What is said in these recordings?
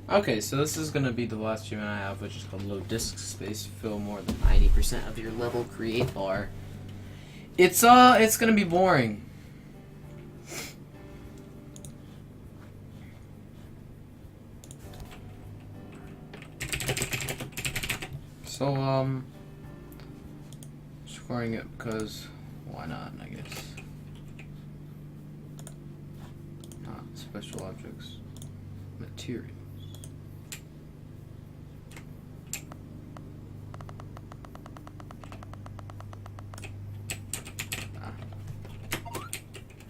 Okay, so this is gonna be the last achievement I have, which is called low disk space. Fill more than 90% of your level. Create bar. It's gonna be boring. So scoring it because why not? I guess. Not special objects. Materials.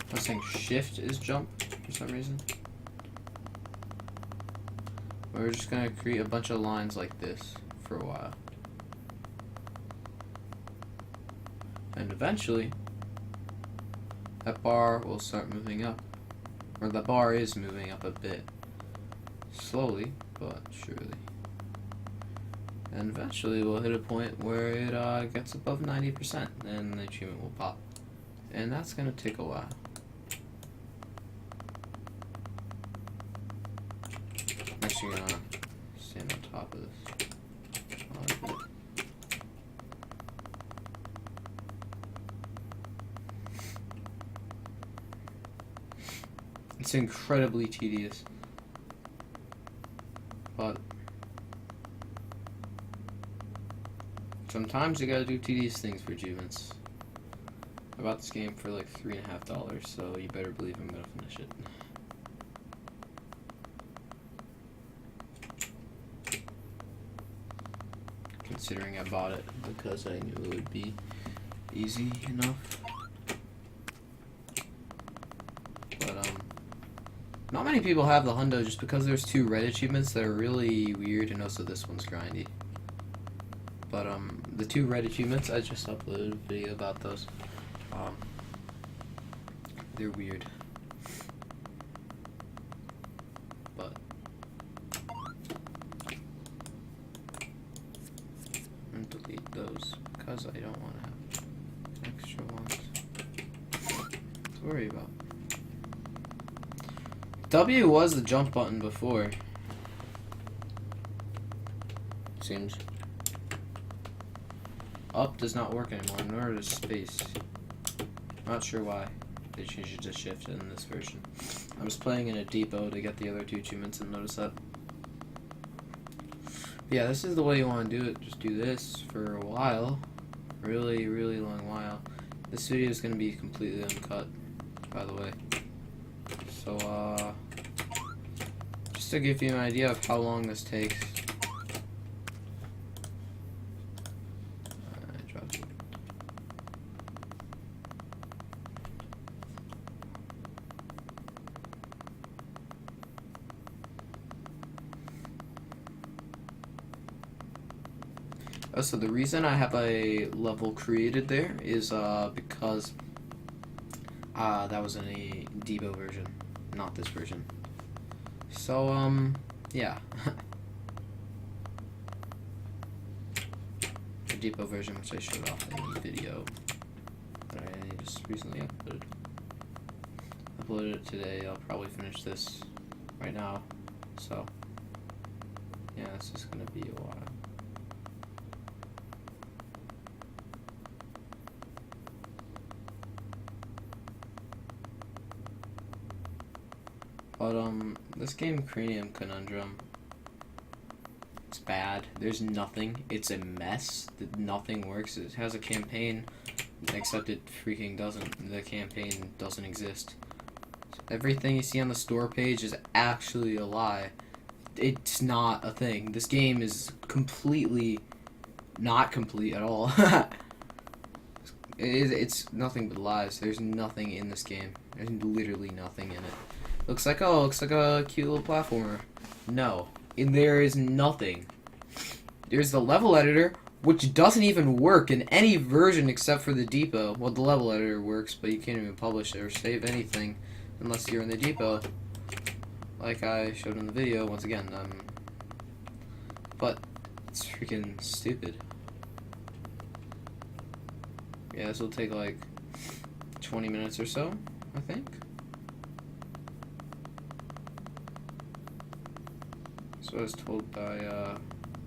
I was saying shift is jump for some reason. We're just gonna create a bunch of lines like this for a while. And eventually, that bar will start moving up. Or the bar is moving up a bit. Slowly, but surely. And eventually we'll hit a point where it gets above 90%, and the achievement will pop. And that's gonna take a while. I'm actually gonna stand on top of this. It's incredibly tedious, but sometimes you gotta do tedious things for achievements. I bought this game for like $3.50, so you better believe I'm gonna finish it. Considering I bought it because I knew it would be easy enough. But not many people have the hundo just because there's 2 red achievements that are really weird, and also this one's grindy. But the 2 red achievements, I just uploaded a video about those. They're weird. But I'm gonna delete those because I don't want to have extra ones to worry about. W was the jump button before. Seems. Up does not work anymore, nor does space. Not sure why they changed it to shift in this version. I was playing in a depot to get the other 2 achievements and notice that. But yeah, this is the way you want to do it. Just do this for a while. Really, really long while. This video is going to be completely uncut, by the way. So, just to give you an idea of how long this takes. I dropped it. Oh, so the reason I have a level created there is because that was in a Debo version, not this version. So yeah. The Depot version, which I showed off in the video that I just recently uploaded. Uploaded it today. I'll probably finish this right now. So yeah, it's just gonna be a while. But this game, Cranium Conundrum, it's bad. There's nothing. It's a mess. Nothing works. It has a campaign, except it freaking doesn't. The campaign doesn't exist. Everything you see on the store page is actually a lie. It's not a thing. This game is completely not complete at all. It's nothing but lies. There's nothing in this game. There's literally nothing in it. Looks like a cute little platformer. No, there is nothing. There's the level editor, which doesn't even work in any version except for the depot. Well, the level editor works, but you can't even publish it or save anything unless you're in the depot, like I showed in the video. Once again, but it's freaking stupid. Yeah, this will take like 20 minutes or so, I think. So I was told by,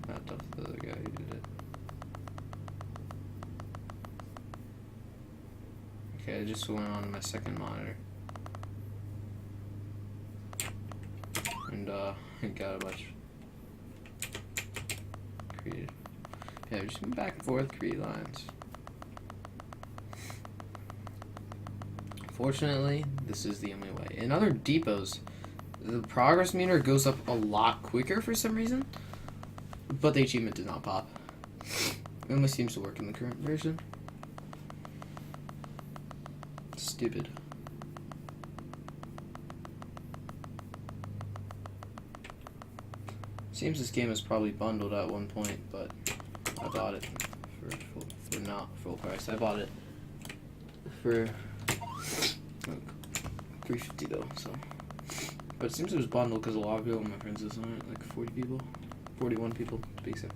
not Duff, the other guy who did it. Okay, I just went on to my second monitor. And, I got a bunch created. Yeah, just went back and forth, create lines. Fortunately, this is the only way. In other depots, the progress meter goes up a lot quicker for some reason, but the achievement did not pop. It only seems to work in the current version. Stupid. Seems this game is probably bundled at one point, but I bought it for not full price. I bought it for $3.50 though, so. But it seems it was bundled because a lot of people, my friends, is on it, like 40 people, 41 people to be exact.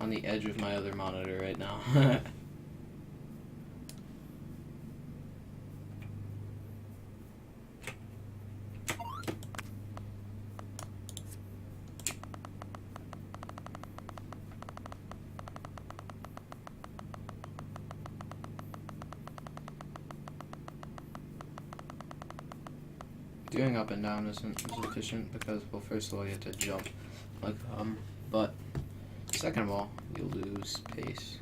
On the edge of my other monitor right now. Doing up and down isn't as efficient because, well, first of all, you have to jump like but second of all, you'll lose pace.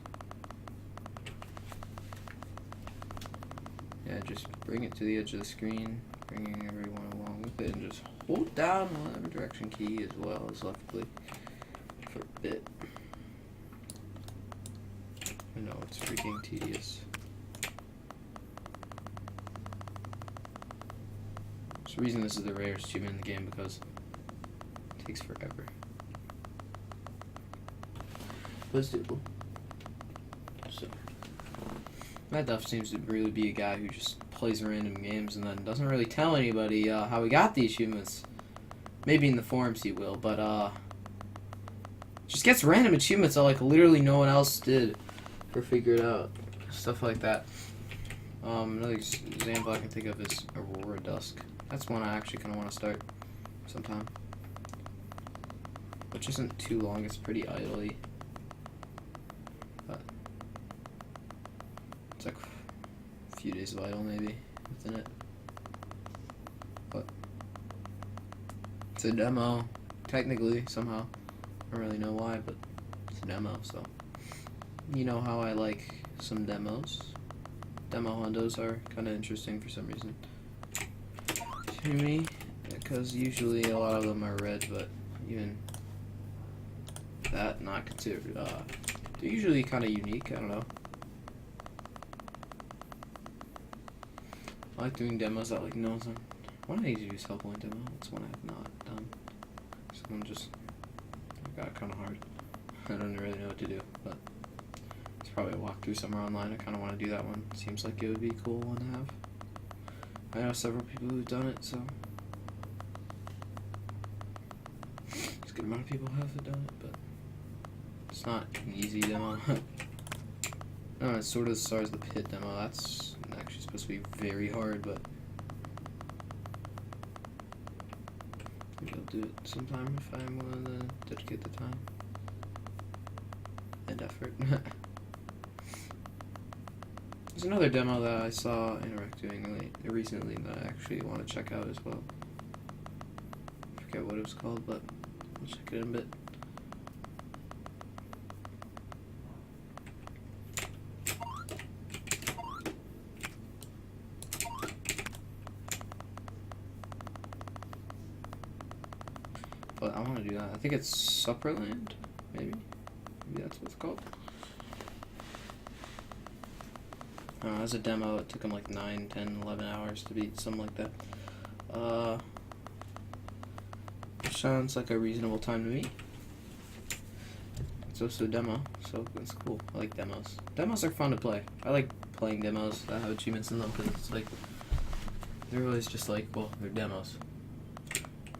Yeah, just bring it to the edge of the screen, bringing everyone along with it, and just hold down whatever direction key as well as left click for a bit. I know, it's freaking tedious. There's a reason this is the rarest achievement in the game because it takes forever. But it's doable. So, Matt Duff seems to really be a guy who just plays random games and then doesn't really tell anybody how he got the achievements. Maybe in the forums he will, but just gets random achievements that like literally no one else did or figured out. Stuff like that. Another example I can think of is Aurora Dusk. That's one I actually kind of want to start sometime. Which isn't too long, it's pretty idly. But it's like a few days of idle maybe within it. But it's a demo, technically, somehow. I don't really know why, but it's a demo, so. You know how I like some demos. Demo hundos are kind of interesting for some reason. To me, because usually a lot of them are red, but even that not considered, they're usually kind of unique, I don't know. I like doing demos that like no one's on. One I need to do is Hellpoint demo, that's one I have not done. So I'm just, I've got it kind of hard. I don't really know what to do, but it's probably a walkthrough somewhere online. I kind of want to do that one. Seems like it would be a cool one to have. I know several people who've done it, so it's a good amount of people have done it, but it's not an easy demo. No, it's sort of the Stars of the Pit demo. That's actually supposed to be very hard, but maybe I'll do it sometime if I'm willing to dedicate the time and effort. There's another demo that I saw Interact doing recently that I actually want to check out as well. I forget what it was called, but I'll check it in a bit. But I want to do that. I think it's Supperland, maybe? Maybe that's what it's called. As a demo, it took them like 9, 10, 11 hours to beat, something like that. Which sounds like a reasonable time to me. It's also a demo, so it's cool. I like demos. Demos are fun to play. I like playing demos that have achievements in them because it's like, they're always just like, well, they're demos.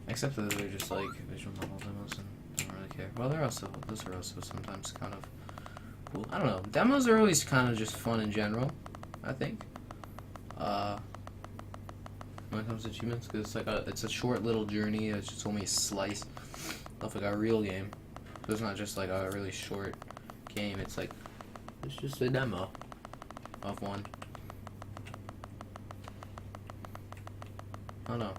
Except that they're just like visual novel demos and I don't really care. Well, those are also sometimes kind of cool. I don't know. Demos are always kind of just fun in general, I think. When it comes to achievements, because it's a short little journey. It's just only a slice of like a real game. So it's not just like a really short game. It's just a demo of one. I don't know.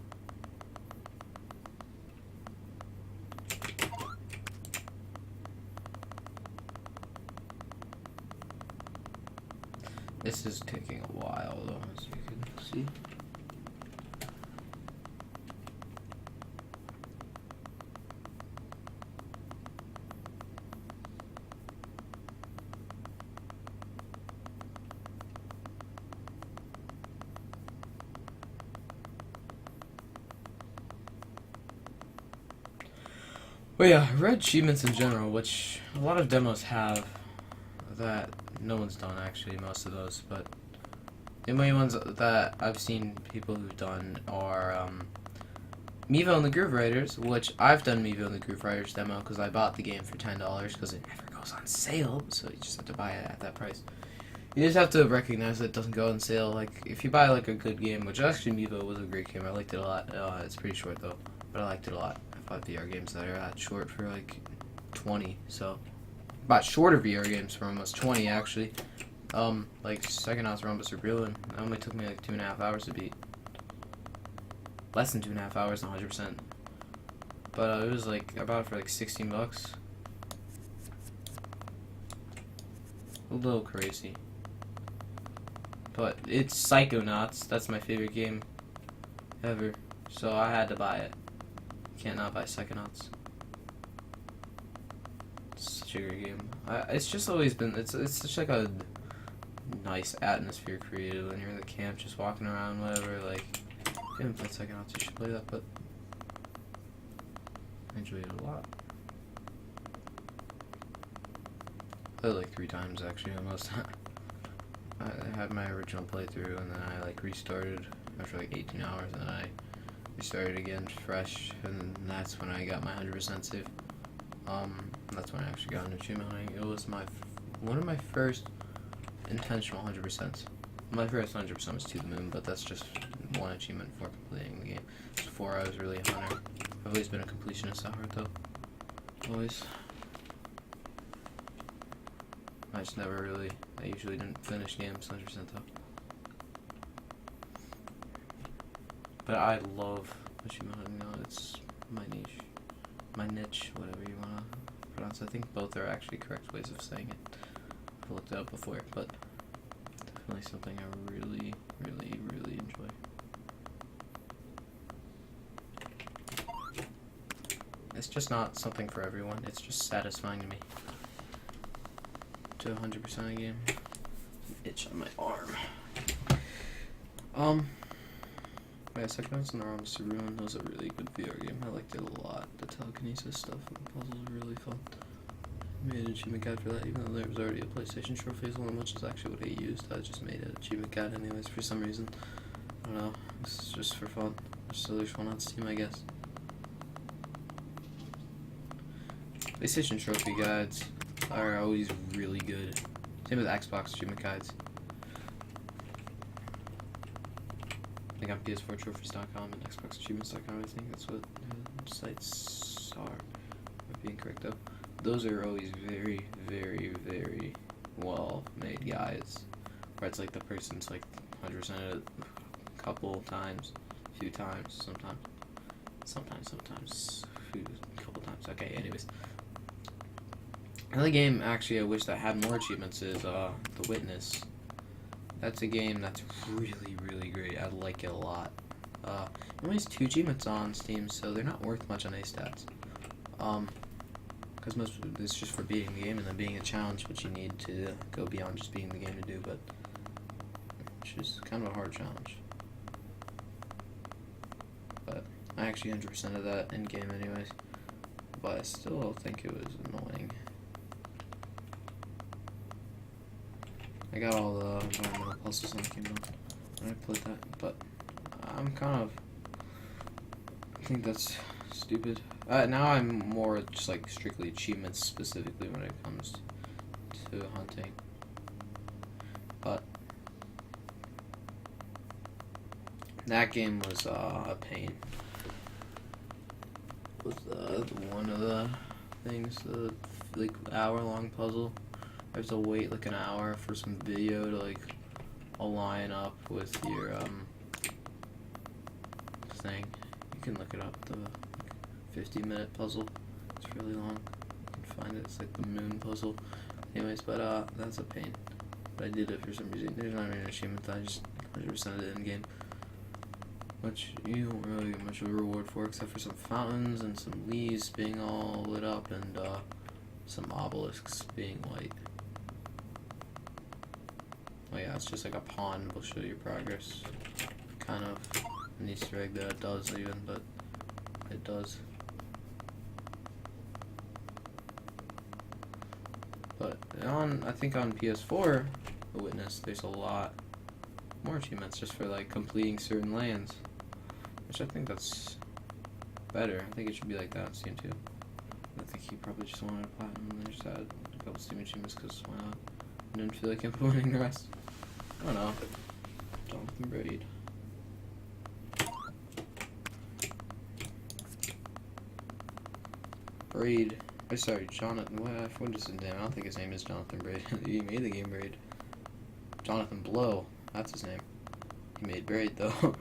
This is taking a while though, as you can see. But yeah, red achievements in general, which a lot of demos have that no one's done actually, most of those, but the main ones that I've seen people who've done are Mevo and the Groove Riders, which I've done Mevo and the Groove Riders demo because I bought the game for $10 because it never goes on sale, so you just have to buy it at that price. You just have to recognize that it doesn't go on sale. Like, if you buy like a good game, which actually Mevo was a great game, I liked it a lot. It's pretty short though, but I liked it a lot. I bought VR games that are that short for like 20, so I bought shorter VR games for almost 20 actually. Like Psychonauts Rhombus Rebellion, it only took me like 2.5 hours to beat. Less than 2.5 hours, 100%. But it was like, I bought it for like $16. A little crazy. But it's Psychonauts, that's my favorite game ever. So I had to buy it. Can't not buy Psychonauts. It's such a great game. It's just always been, it's such like a nice atmosphere created when you're in the camp, just walking around, whatever. Like, if you haven't played Psychonauts, you should play that, but I enjoyed it a lot. I played it like 3 times actually, almost. I had my original playthrough, and then I like restarted after like 18 hours, and then I restarted again fresh, and that's when I got my 100% save. That's when I actually got an achievement hunting. It was one of my first intentional 100%. My first 100% was To the Moon, but that's just one achievement for completing the game. Before I was really a hunter. I've always been a completionist at heart though. Always. I just never really, I usually didn't finish games 100% though. But I love achievement hunting now. It's my niche. My niche, whatever you want to pronounce. I think both are actually correct ways of saying it. I've looked it up before, but definitely something I really, really, really enjoy. It's just not something for everyone. It's just satisfying to me. To 100% a game. Itch on my arm. Yeah, Psychonauts and the Rhombus Rebellion, that was a really good VR game. I liked it a lot. The telekinesis stuff and the puzzles were really fun. I made an achievement guide for that, even though there was already a PlayStation Trophies one, which is actually what I used. I just made an achievement guide anyways for some reason. I don't know. It's just for fun. So there's one on Steam, I guess. PlayStation Trophy guides are always really good. Same with Xbox achievement guides. I think on PS4trophies.com and XboxAchievements.com, I think that's what the sites are. Might be incorrect though. Those are always very, very, very well made guides. Where it's like the person's like 100% it a couple times, a few times, sometimes, a couple times. Okay, anyways. Another game actually I wish that had more achievements is The Witness. That's a game that's really, really great. I like it a lot. It only has 2 achievements on Steam, so they're not worth much on A stats. Because most of it's just for beating the game and then being a challenge, which you need to go beyond just beating the game to do, but which is kind of a hard challenge. But I actually 100% of that in game anyways. But I still think it was annoying. I got all the environmental puzzles on the game when I played that, but I'm kind of, I think that's stupid. Now I'm more just like strictly achievements specifically when it comes to hunting. But that game was a pain. Was one of the things, the like hour-long puzzle. I have to wait like an hour for some video to like align up with your thing. You can look it up. The 50-minute puzzle. It's really long. You can find it. It's like the moon puzzle. Anyways, but that's a pain. But I did it for some reason. There's not even an achievement. I just 100% it in game. Which you don't really get much of a reward for, except for some fountains and some leaves being all lit up and some obelisks being white. Oh yeah, it's just like a pond. Will show your progress. Kind of an Easter egg that it does even, but it does. But I think on PS4, The Witness, there's a lot more achievements just for like completing certain lands, which I think that's better. I think it should be like that on Steam too. I think he probably just wanted a platinum and they just had a couple Steam achievements because why not? I didn't feel like implementing the rest. I don't know. Jonathan Braid. Braid. Oh, sorry, Jonathan. What is his name? I don't think his name is Jonathan Braid. He made the game Braid. Jonathan Blow. That's his name. He made Braid though.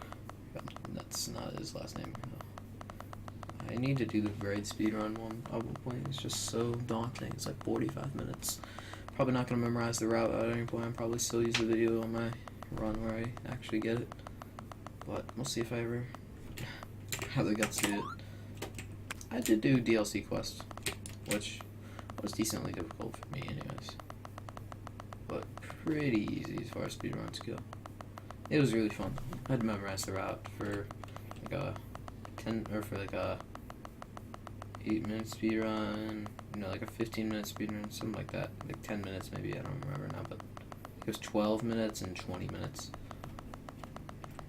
That's not his last name. No. I need to do the Braid speedrun one probably. It's just so daunting. It's like 45 minutes. Probably not gonna memorize the route at any point. I'll probably still use the video on my run where I actually get it. But we'll see if I ever have the guts to do it. I did do DLC quests, which was decently difficult for me anyways. But pretty easy as far as speedruns go. It was really fun. I had to memorize the route for like a 8-minute speedrun, like a 15-minute speedrun, something like that. Like 10 minutes maybe, I don't remember now, but it was 12 minutes and 20 minutes.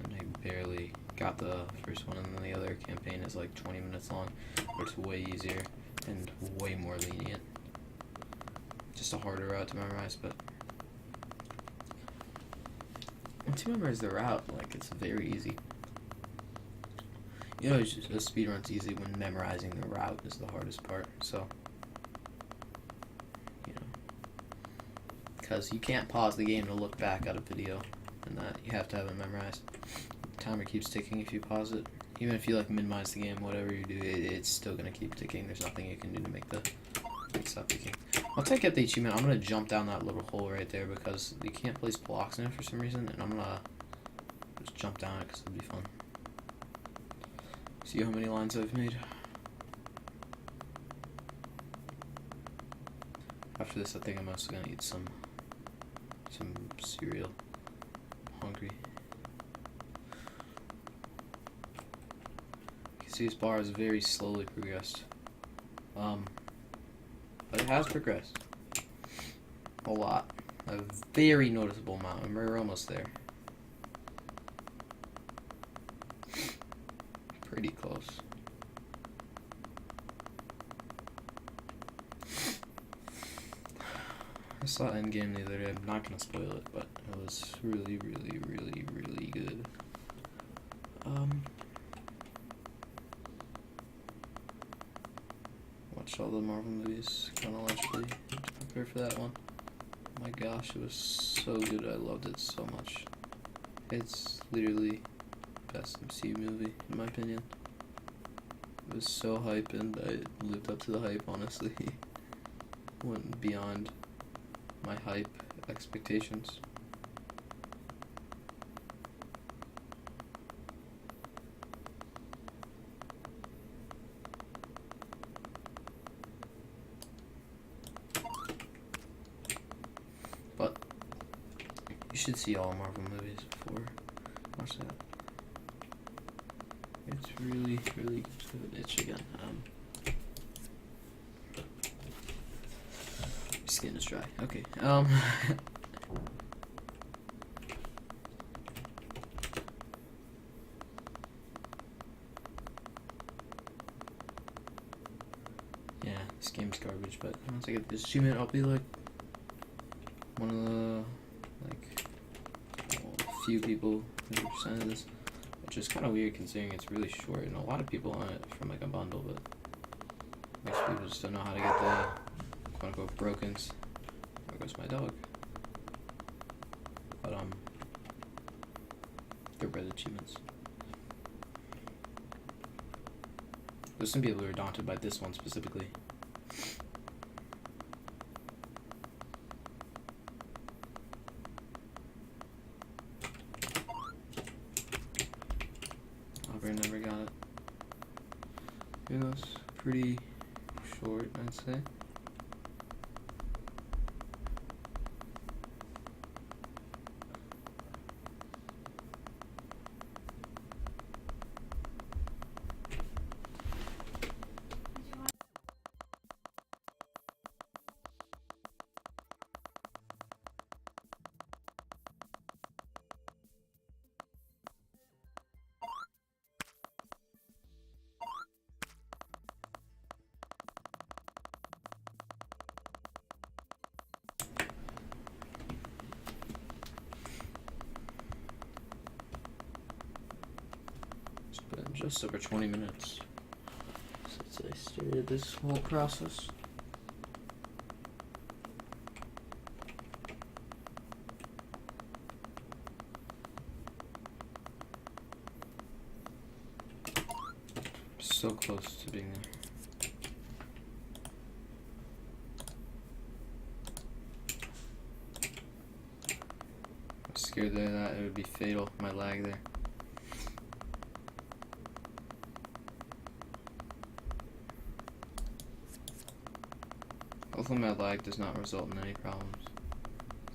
And I barely got the first one, and then the other campaign is like 20 minutes long, but it's way easier and way more lenient. Just a harder route to memorize, but once you memorize the route, like, it's very easy. It's just, a speedrun's easy when memorizing the route is the hardest part, so, because you can't pause the game to look back at a video, and that you have to have it memorized. The timer keeps ticking if you pause it. Even if you, like, minimize the game, whatever you do, it's still gonna keep ticking. There's nothing you can do to make it stop ticking. Once I get the achievement, I'm gonna jump down that little hole right there because you can't place blocks in it for some reason, and I'm gonna just jump down it because it'll be fun. See how many lines I've made. After this, I think I'm also gonna eat some cereal. I'm hungry. You can see this bar has very slowly progressed. But it has progressed. A lot. A very noticeable amount, and we're almost there. Pretty close. I saw Endgame the other day. I'm not gonna spoil it, but it was really, really, really, really good. Watched all the Marvel movies chronologically to prepare for that one. Oh my gosh, it was so good. I loved it so much. It's literally the best MCU movie, in my opinion. It was so hype, and I lived up to the hype, honestly. Went beyond my hype expectations. But you should see all Marvel movies before watch that. It's really, really good. Itch again. Skin is dry. Okay. once I get this achievement, I'll be like one of the few people who percent of this, which is kind of weird considering it's really short and a lot of people on it from like a bundle, but most people just don't know how to get the quote unquote brokens. There goes my dog. But they're red achievements. There's some people who are daunted by this one specifically. Aubrey never got it. It was pretty short, I'd say. Just over 20 minutes since I started this whole process. So close to being there. I'm scared that it would be fatal, my lag there. Hopefully my lag does not result in any problems.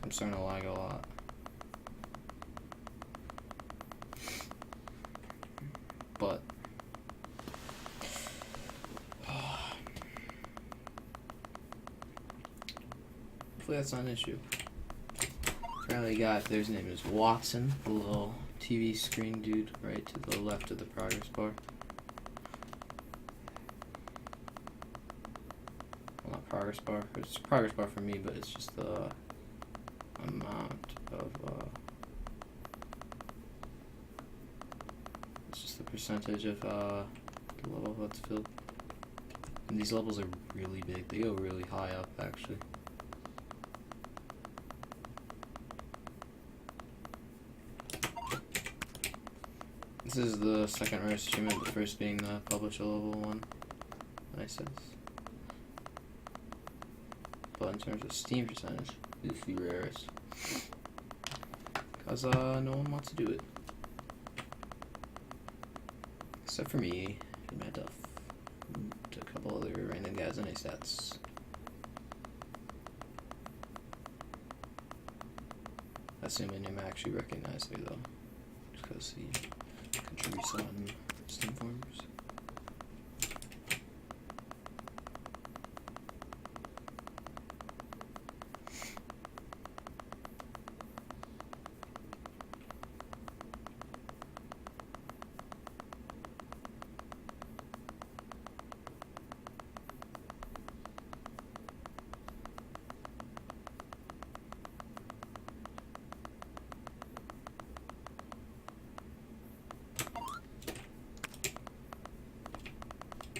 I'm starting to lag a lot. But hopefully that's not an issue. Apparently guy up there's name is Watson, the little TV screen dude right to the left of the progress bar. Progress bar. It's a progress bar for me, but it's just the amount of it's just the percentage of the level that's filled. And these levels are really big. They go really high up, actually. This is the second rarest achievement, the first being the publish a level one. Nice sense. But in terms of Steam percentage, it's the rarest. Because no one wants to do it. Except for me, and Matt Duff, and a couple other random guys on A-Stats. That's the only name I actually recognize there though. Just because he contributes on Steam forums.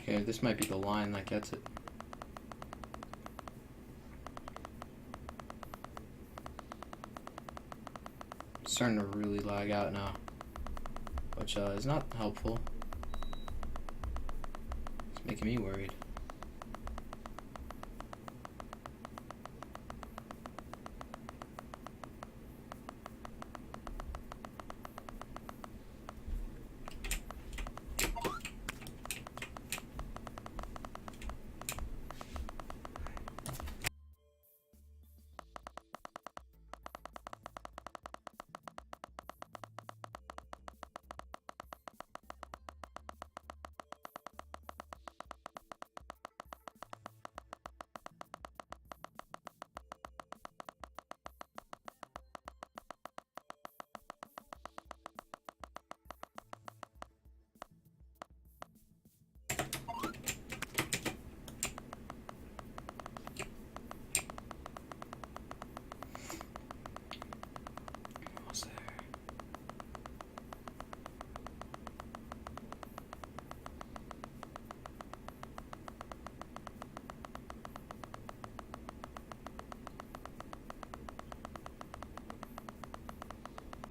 Okay, this might be the line that gets it. It's starting to really lag out now, which is not helpful. It's making me worried.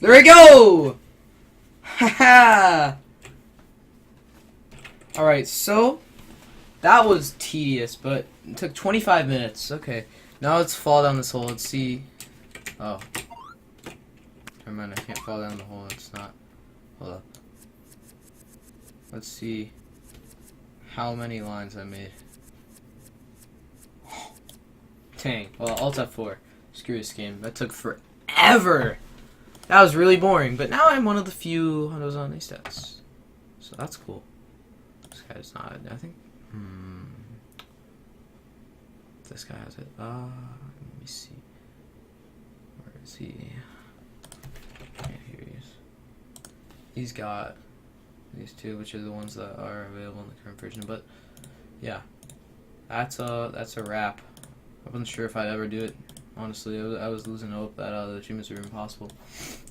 There we go! Haha! Alright, so that was tedious, but it took 25 minutes. Okay, now let's fall down this hole. Let's see. Oh. Never mind, I can't fall down the hole. It's not. Hold up. Let's see how many lines I made. Dang. Well, Alt F4. Screw this game. That took forever! That was really boring, but now I'm one of the few hunters on these stats. So that's cool. This guy's not, I think. This guy has it. Let me see. Where is he? Yeah, here he is. He's got these two, which are the ones that are available in the current version. But yeah, that's a wrap. I wasn't sure if I'd ever do it. Honestly, I was losing hope that the achievements were impossible.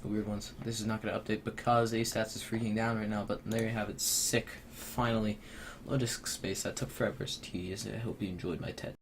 The weird ones. This is not going to update because A-Stats is freaking down right now, but there you have it. Sick. Finally. Low disk space. That took forever. It's tedious. I hope you enjoyed my TED.